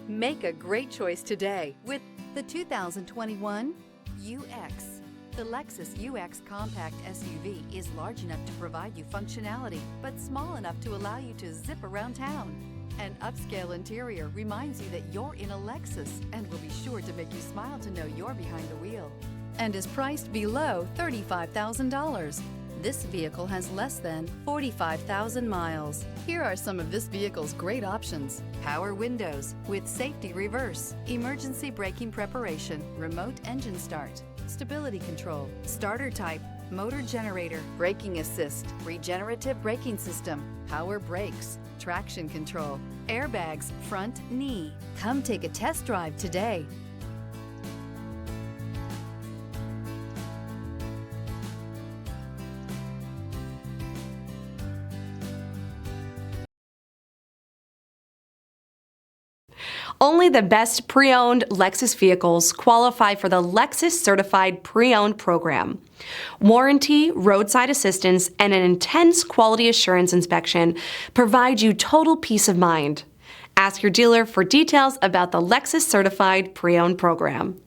Make a great choice today with the 2021 UX. The Lexus UX compact SUV is large enough to provide you functionality, but small enough to allow you to zip around town. An upscale interior reminds you that you're in a Lexus and will be sure to make you smile to know you're behind the wheel. And is priced below $35,000. This vehicle has less than 45,000 miles. Here are some of this vehicle's great options: power windows with safety reverse, emergency braking preparation, remote engine start, stability control, starter type, motor generator, braking assist, regenerative braking system, power brakes, traction control, airbags, front knee. Come take a test drive today. Only the best pre-owned Lexus vehicles qualify for the Lexus Certified Pre-Owned program. Warranty, roadside assistance, and an intense quality assurance inspection provide you total peace of mind. Ask your dealer for details about the Lexus Certified Pre-Owned program.